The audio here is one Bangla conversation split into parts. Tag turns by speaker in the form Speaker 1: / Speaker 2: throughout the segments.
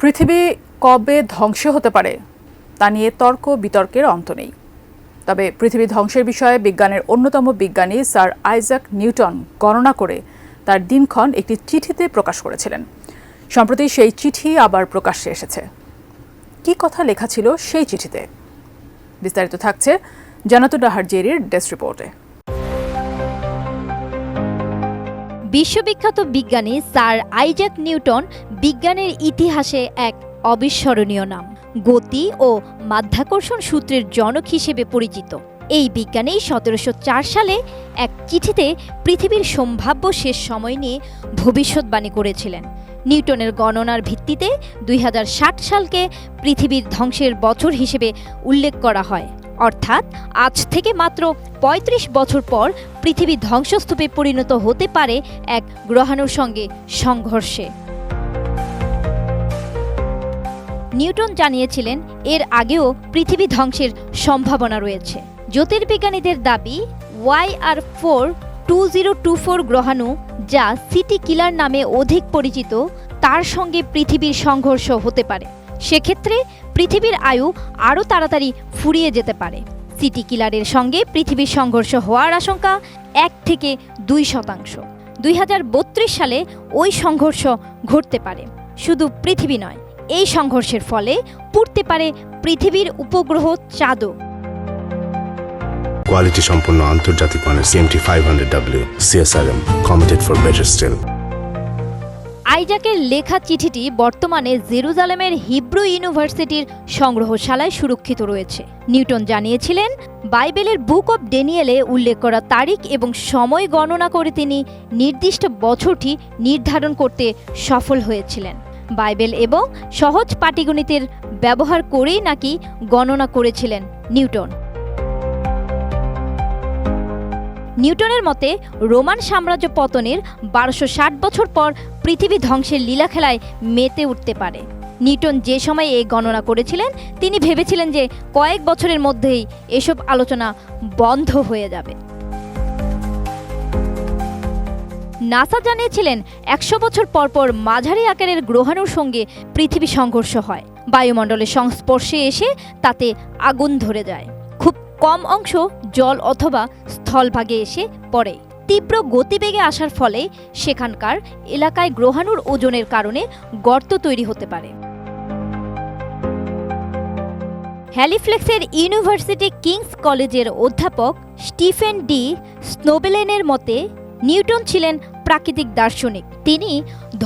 Speaker 1: পৃথিবী কবে ধ্বংস হতে পারে তা নিয়ে তর্ক বিতর্কের অন্ত নেই। তবে পৃথিবী ধ্বংসের বিষয়ে বিজ্ঞানের অন্যতম বিজ্ঞানী স্যার আইজাক নিউটন গণনা করে তার দিনক্ষণ একটি চিঠিতে প্রকাশ করেছিলেন। সম্প্রতি সেই চিঠি আবার প্রকাশ্যে এসেছে। কী কথা লেখা ছিল সেই চিঠিতে? বিস্তারিত থাকছে জান্নাতুন নাহার জেরির ডেস্ক রিপোর্টে।
Speaker 2: বিশ্ববিখ্যাত বিজ্ঞানী স্যার আইজাক নিউটন বিজ্ঞানের ইতিহাসে এক অবিস্মরণীয় নাম। গতি ও মাধ্যাকর্ষণ সূত্রের জনক হিসেবে পরিচিত এই বিজ্ঞানী 1704 সালে এক চিঠিতে পৃথিবীর সম্ভাব্য শেষ সময় নিয়ে ভবিষ্যৎবাণী করেছিলেন। নিউটনের গণনার ভিত্তিতে 2060 সালকে পৃথিবীর ধ্বংসের বছর হিসেবে উল্লেখ করা হয়। অর্থাৎ আজ থেকে মাত্র 35 বছর পর পৃথিবী ধ্বংসস্তূপে পরিণত হতে পারে এক গ্রহাণুর সঙ্গে সংঘর্ষে। নিউটন জানিয়েছিলেন এর আগেও পৃথিবী ধ্বংসের সম্ভাবনা রয়েছে। জ্যোতির্বিজ্ঞানীদের দাবি YR4 2024 গ্রহাণু, যা সিটি কিলার নামে অধিক পরিচিত, তার সঙ্গে পৃথিবীর সংঘর্ষ হতে পারে। সেক্ষেত্রে পৃথিবীর আয়ু আরও তাড়াতাড়ি ফুরিয়ে যেতে পারে। সিটি কিলারের সঙ্গে পৃথিবীর সংঘর্ষ হওয়ার আশঙ্কা 1 থেকে 2%। 2032 সালে ওই সংঘর্ষ ঘটতে পারে। শুধু পৃথিবী নয়, এই সংঘর্ষের ফলে পুড়তে পারে পৃথিবীর উপগ্রহ চাঁদও।
Speaker 3: কোয়ালিটি সম্পন্ন আন্তর্জাতিক মানের CMT 500W CSRM, committed for better still।
Speaker 2: আইজাকের লেখা চিঠিটি বর্তমানে জেরুজালেমের হিব্রু ইউনিভার্সিটির সংগ্রহশালায় সুরক্ষিত রয়েছে। নিউটন জানিয়েছিলেন, বাইবেলের বুক অব ড্যানিয়েলে উল্লেখ করা তারিখ এবং সময় গণনা করে তিনি নির্দিষ্ট বছরটি নির্ধারণ করতে সফল হয়েছিলেন। বাইবেল এবং সহজ পাটিগণিতের ব্যবহার করেই নাকি গণনা করেছিলেন নিউটন। নিউটনের মতে রোমান সাম্রাজ্য পতনের 1260 বছর পর পৃথিবী ধ্বংসের লীলাখেলায় মেতে উঠতে পারে। নিউটন যে সময়ে এই গণনা করেছিলেন, তিনি ভেবেছিলেন যে কয়েক বছরের মধ্যেই এসব আলোচনা বন্ধ হয়ে যাবে। নাসা জানিয়েছিলেন 100 বছর পর পর মাঝারি আকারের গ্রহাণুর সঙ্গে পৃথিবী সংঘর্ষ হয়। বায়ুমণ্ডলের সংস্পর্শে এসে তাতে আগুন ধরে যায়। খুব কম অংশ জল অথবা স্থলভাগে এসে পড়ে। তীব্র গতিবেগে আসার ফলে সেখানকার এলাকায় গ্রহাণুর ওজনের কারণে গর্ত তৈরি হতে পারে। হ্যালিফ্যাক্সের ইউনিভার্সিটি কিংস কলেজের অধ্যাপক স্টিফেন ডি স্নোবেলেনের মতে নিউটন ছিলেন প্রাকৃতিক দার্শনিক। তিনি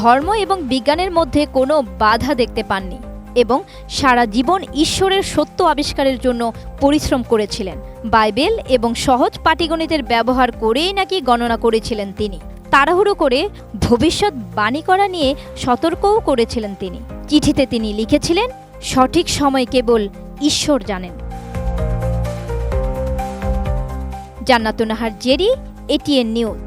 Speaker 2: ধর্ম এবং বিজ্ঞানের মধ্যে কোনো বাধা দেখতে পাননি এবং সারা জীবন ঈশ্বরের সত্য আবিষ্কারের জন্য পরিশ্রম করেছিলেন। বাইবেল এবং সহজ পাটিগণিতের ব্যবহার করেই নাকি গণনা করেছিলেন তিনি। তাড়াহুড়ো করে ভবিষ্যৎ বাণী করা নিয়ে সতর্কও করেছিলেন তিনি। চিঠিতে তিনি লিখেছিলেন, সঠিক সময় কেবল ঈশ্বর জানেন। জান্নাতুন নাহার জেরি, ATN নিউজ।